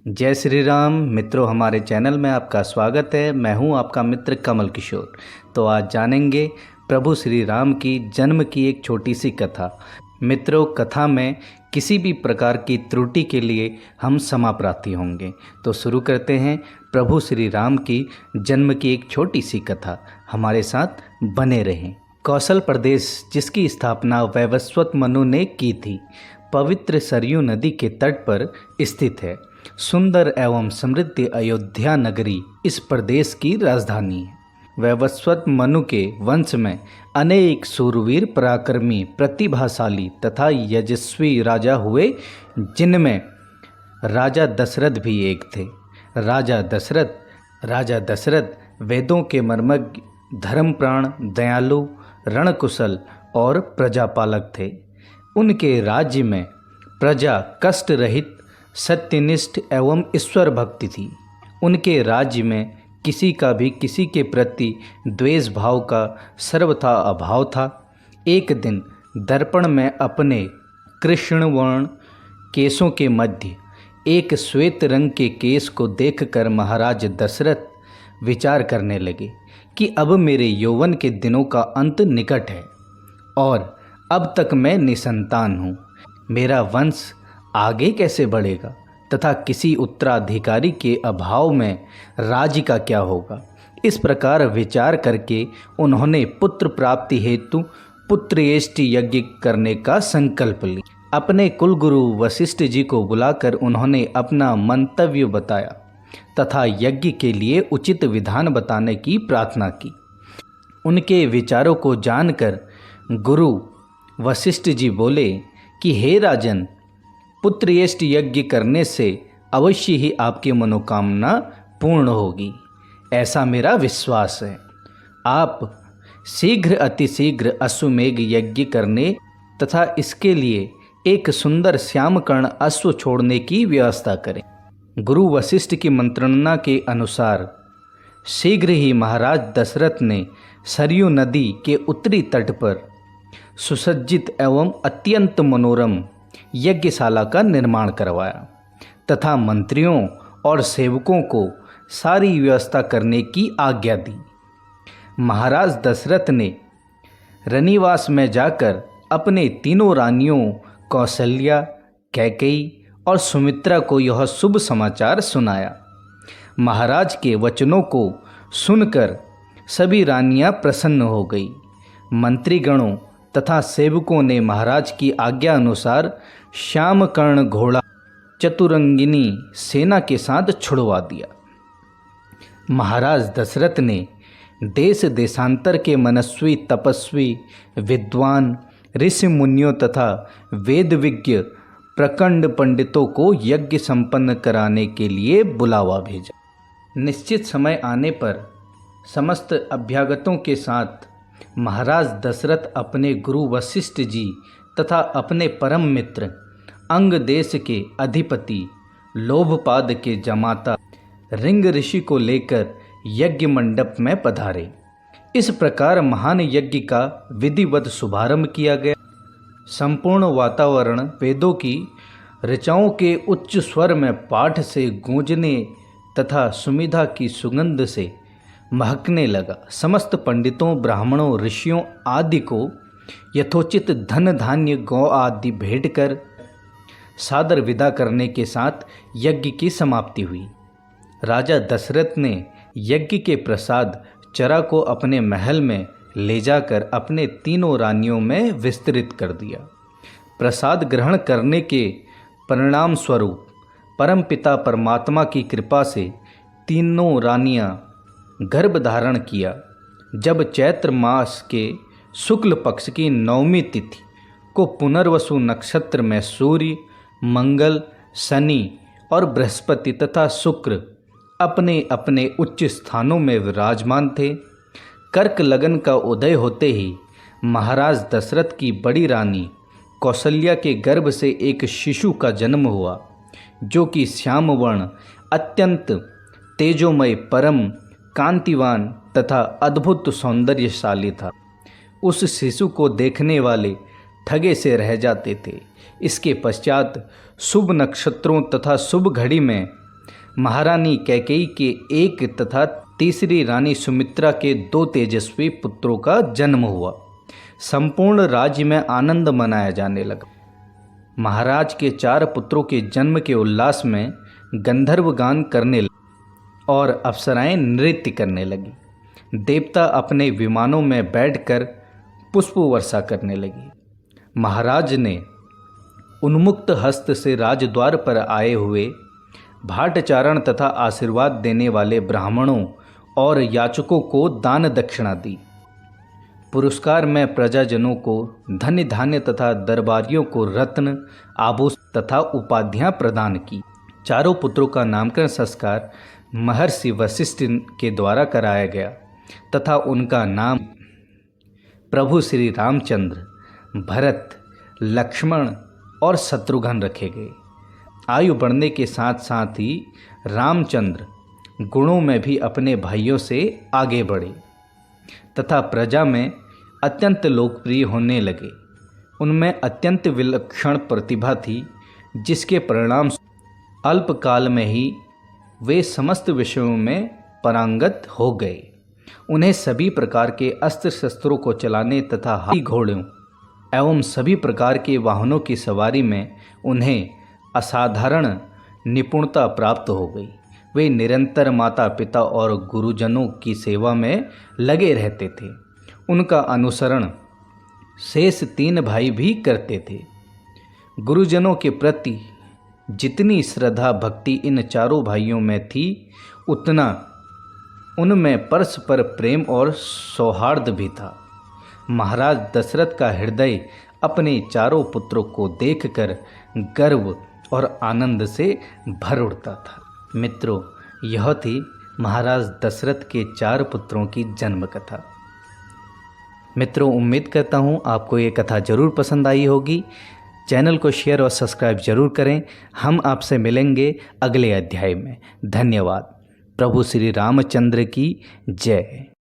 जय श्री राम मित्रों, हमारे चैनल में आपका स्वागत है। मैं हूं आपका मित्र कमल किशोर। तो आज जानेंगे प्रभु श्री राम की जन्म की एक छोटी सी कथा। मित्रों, कथा में किसी भी प्रकार की त्रुटि के लिए हम क्षमा प्रार्थी होंगे। तो शुरू करते हैं प्रभु श्री राम की जन्म की एक छोटी सी कथा। हमारे साथ बने रहें। कौशल प्रदेश, जिसकी स्थापना वैवस्वत मनु ने की थी, पवित्र सरयू नदी के तट पर स्थित है। सुंदर एवं समृद्ध अयोध्या नगरी इस प्रदेश की राजधानी है। वैवस्वत मनु के वंश में अनेक सूरवीर, पराक्रमी, प्रतिभाशाली तथा यशस्वी राजा हुए, जिनमें राजा दशरथ भी एक थे। राजा दशरथ वेदों के मर्मज्ञ, धर्मप्राण, दयालु, रणकुशल और प्रजापालक थे। उनके राज्य में प्रजा कष्ट रहित, सत्यनिष्ठ एवं ईश्वर भक्ति थी। उनके राज्य में किसी का भी किसी के प्रति द्वेष भाव का सर्वथा अभाव था। एक दिन दर्पण में अपने कृष्णवर्ण केशों के मध्य एक श्वेत रंग के केश को देखकर महाराज दशरथ विचार करने लगे कि अब मेरे यौवन के दिनों का अंत निकट है और अब तक मैं निसंतान हूँ। मेरा वंश आगे कैसे बढ़ेगा तथा किसी उत्तराधिकारी के अभाव में राज्य का क्या होगा। इस प्रकार विचार करके उन्होंने पुत्र प्राप्ति हेतु पुत्रेष्टि यज्ञ करने का संकल्प लिया। अपने कुलगुरु वशिष्ठ जी को बुलाकर उन्होंने अपना मंतव्य बताया तथा यज्ञ के लिए उचित विधान बताने की प्रार्थना की। उनके विचारों को जानकर गुरु वशिष्ठ जी बोले कि हे राजन, पुत्रेष्टि यज्ञ करने से अवश्य ही आपकी मनोकामना पूर्ण होगी, ऐसा मेरा विश्वास है। आप शीघ्र अतिशीघ्र अश्वमेघ यज्ञ करने तथा इसके लिए एक सुंदर श्यामकर्ण अश्व छोड़ने की व्यवस्था करें। गुरु वशिष्ठ की मंत्रणा के अनुसार शीघ्र ही महाराज दशरथ ने सरयू नदी के उत्तरी तट पर सुसज्जित एवं अत्यंत मनोरम यज्ञशाला का निर्माण करवाया तथा मंत्रियों और सेवकों को सारी व्यवस्था करने की आज्ञा दी। महाराज दशरथ ने रनिवास में जाकर अपने तीनों रानियों कौशल्या, कैकेयी और सुमित्रा को यह शुभ समाचार सुनाया। महाराज के वचनों को सुनकर सभी रानियां प्रसन्न हो गई। मंत्रीगणों तथा सेवकों ने महाराज की आज्ञा अनुसार श्यामकर्ण घोड़ा चतुरंगिनी सेना के साथ छुड़वा दिया। महाराज दशरथ ने देश देशांतर के मनस्वी, तपस्वी, विद्वान, ऋषि मुनियों तथा वेद विज्ञ प्रकांड पंडितों को यज्ञ संपन्न कराने के लिए बुलावा भेजा। निश्चित समय आने पर समस्त अभ्यागतों के साथ महाराज दशरथ अपने गुरु वशिष्ठ जी तथा अपने परम मित्र अंग देश के अधिपति लोभपाद के जमाता रिंग ऋषि को लेकर यज्ञ मंडप में पधारे। इस प्रकार महान यज्ञ का विधिवत शुभारंभ किया गया। संपूर्ण वातावरण वेदों की ऋचाओं के उच्च स्वर में पाठ से गूंजने तथा सुमिधा की सुगंध से महकने लगा। समस्त पंडितों, ब्राह्मणों, ऋषियों आदि को यथोचित धन धान्य गौ आदि भेंट कर सादर विदा करने के साथ यज्ञ की समाप्ति हुई। राजा दशरथ ने यज्ञ के प्रसाद चरा को अपने महल में ले जाकर अपने तीनों रानियों में विस्तृत कर दिया। प्रसाद ग्रहण करने के परिणाम स्वरूप परमपिता परमात्मा की कृपा से तीनों रानियां गर्भ धारण किया। जब चैत्र मास के शुक्ल पक्ष की नवमी तिथि को पुनर्वसु नक्षत्र में सूर्य, मंगल, शनि और बृहस्पति तथा शुक्र अपने अपने उच्च स्थानों में विराजमान थे। कर्क लगन का उदय होते ही महाराज दशरथ की बड़ी रानी कौशल्या के गर्भ से एक शिशु का जन्म हुआ, जो कि श्यामवर्ण, अत्यंत तेजोमय, परम कांतिवान तथा अद्भुत सौंदर्यशाली था। उस शिशु को देखने वाले ठगे से रह जाते थे। इसके पश्चात शुभ नक्षत्रों तथा शुभ घड़ी में महारानी कैकेयी के एक तथा तीसरी रानी सुमित्रा के 2 तेजस्वी पुत्रों का जन्म हुआ। संपूर्ण राज्य में आनंद मनाया जाने लगा। महाराज के 4 पुत्रों के जन्म के उल्लास में गंधर्व गान करने लगे और अप्सराएं नृत्य करने लगी। देवता अपने विमानों में बैठकर पुष्प वर्षा करने लगी। महाराज ने उन्मुक्त हस्त से राजद्वार पर आए हुए भाटचारण तथा आशीर्वाद देने वाले ब्राह्मणों और याचकों को दान दक्षिणा दी। पुरस्कार में प्रजाजनों को धन्य धान्य तथा दरबारियों को रत्न आभूषण तथा उपाधियां प्रदान की। चारों पुत्रों का नामकरण संस्कार महर्षि वशिष्ठ के द्वारा कराया गया तथा उनका नाम प्रभु श्री रामचंद्र, भरत, लक्ष्मण और शत्रुघ्न रखे गए। आयु बढ़ने के साथ साथ ही रामचंद्र गुणों में भी अपने भाइयों से आगे बढ़े तथा प्रजा में अत्यंत लोकप्रिय होने लगे। उनमें अत्यंत विलक्षण प्रतिभा थी, जिसके परिणाम अल्पकाल में ही वे समस्त विषयों में पारंगत हो गए। उन्हें सभी प्रकार के अस्त्र शस्त्रों को चलाने तथा हाथी घोड़ों एवं सभी प्रकार के वाहनों की सवारी में उन्हें असाधारण निपुणता प्राप्त हो गई। वे निरंतर माता पिता और गुरुजनों की सेवा में लगे रहते थे। उनका अनुसरण शेष 3 भाई भी करते थे। गुरुजनों के प्रति जितनी श्रद्धा भक्ति इन चारों भाइयों में थी, उतना उनमें परस्पर प्रेम और सौहार्द भी था। महाराज दशरथ का हृदय अपने चारों पुत्रों को देखकर गर्व और आनंद से भर उठता था। मित्रों, यह थी महाराज दशरथ के 4 पुत्रों की जन्म कथा। मित्रों, उम्मीद करता हूँ आपको ये कथा ज़रूर पसंद आई होगी। चैनल को शेयर और सब्सक्राइब जरूर करें। हम आपसे मिलेंगे अगले अध्याय में। धन्यवाद। प्रभु श्री रामचंद्र की जय।